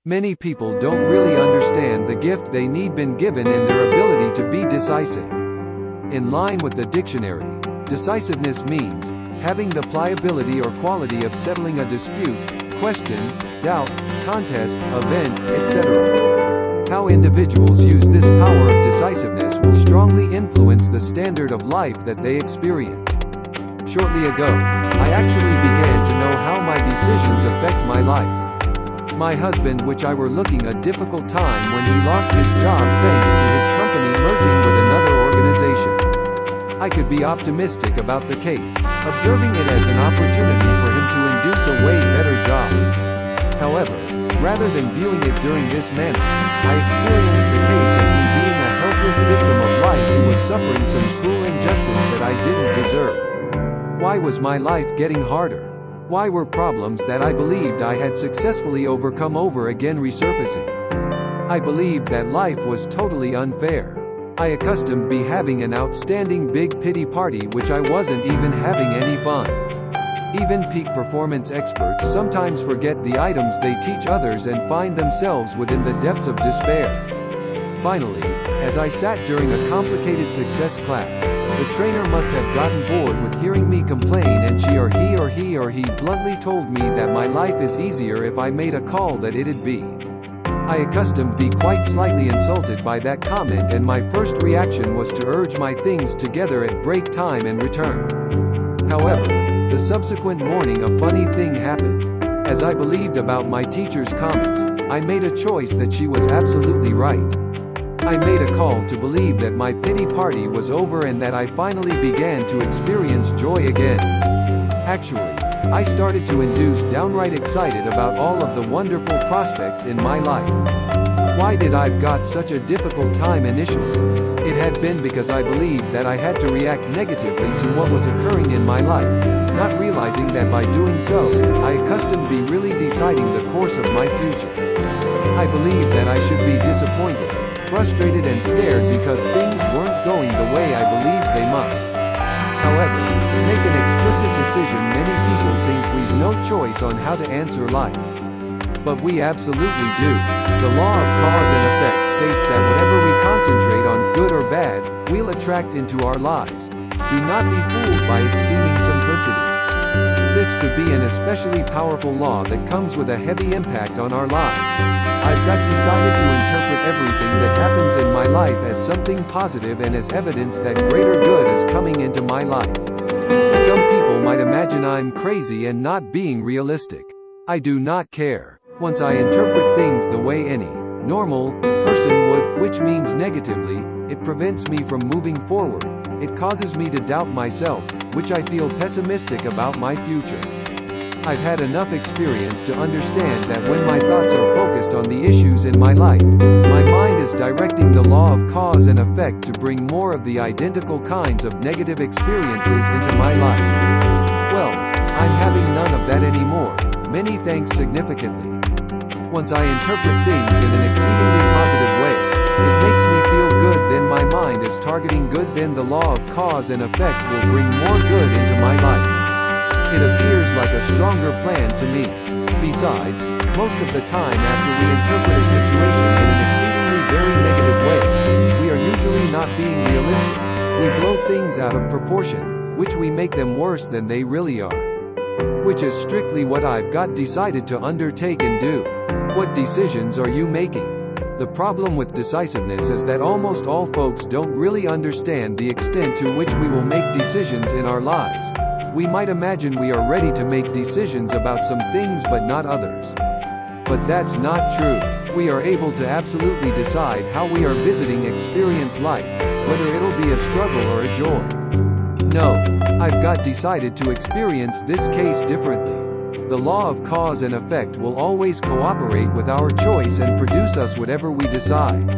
Many people don't really understand the gift they need been given in their ability to be decisive. In line with the dictionary, decisiveness means having the pliability or quality of settling a dispute, question, doubt, contest, event, etc. How individuals use this power of decisiveness will strongly influence the standard of life that they experience. Shortly ago, I actually began to know how my decisions affect my life. My husband, which I were looking a difficult time when he lost his job thanks to his company merging with another organization. I could be optimistic about the case, observing it as an opportunity for him to induce a way better job. However, rather than viewing it during this manner, I experienced the case as me being a helpless victim of life who was suffering some cruel injustice that I didn't deserve. Why was my life getting harder? Why were problems that I believed I had successfully overcome over again resurfacing? I believed that life was totally unfair. I accustomed be having an outstanding big pity party which I wasn't even having any fun. Even peak performance experts sometimes forget the items they teach others and find themselves within the depths of despair. Finally, as I sat during a complicated success class, the trainer must have gotten bored with hearing me complain, and he or he bluntly told me that my life is easier if I made a call that it'd be. I accustomed be quite slightly insulted by that comment, and my first reaction was to urge my things together at break time and return. However, the subsequent morning a funny thing happened. As I believed about my teacher's comments, I made a choice that she was absolutely right. I made a call to believe that my pity party was over and that I finally began to experience joy again. Actually, I started to induce downright excited about all of the wonderful prospects in my life. Why did I got such a difficult time initially? It had been because I believed that I had to react negatively to what was occurring in my life, not realizing that by doing so, I accustomed be really deciding the course of my future. I believed that I should be disappointed, frustrated and scared because things weren't going the way I believed they must. However, make an explicit decision. Many people think we've no choice on how to answer life. But we absolutely do. The law of cause and effect states that whatever we concentrate on, good or bad, we'll attract into our lives. Do not be fooled by its seeming simplicity. This could be an especially powerful law that comes with a heavy impact on our lives. I've got decided to interpret everything that happens in my life as something positive and as evidence that greater good is coming into my life. Some people might imagine I'm crazy and not being realistic. I do not care. Once I interpret things the way any normal person would, which means negatively, it prevents me from moving forward. It causes me to doubt myself, which I feel pessimistic about my future. I've had enough experience to understand that when my thoughts are focused on the issues in my life, my mind is directing the law of cause and effect to bring more of the identical kinds of negative experiences into my life. Well, I'm having none of that anymore. Many thanks significantly. Once I interpret things in an exceedingly positive way, it makes me feel good, then my mind is targeting good, then the law of cause and effect will bring more good into my life. It appears like a stronger plan to me. Besides, most of the time after we interpret a situation in an exceedingly very negative way, we are usually not being realistic. We blow things out of proportion, which we make them worse than they really are. Which is strictly what I've got decided to undertake and do. What decisions are you making? The problem with decisiveness is that almost all folks don't really understand the extent to which we will make decisions in our lives. We might imagine we are ready to make decisions about some things but not others. But that's not true. We are able to absolutely decide how we are visiting experience life, whether it'll be a struggle or a joy. No, I've got decided to experience this case differently. The law of cause and effect will always cooperate with our choice and produce us whatever we decide.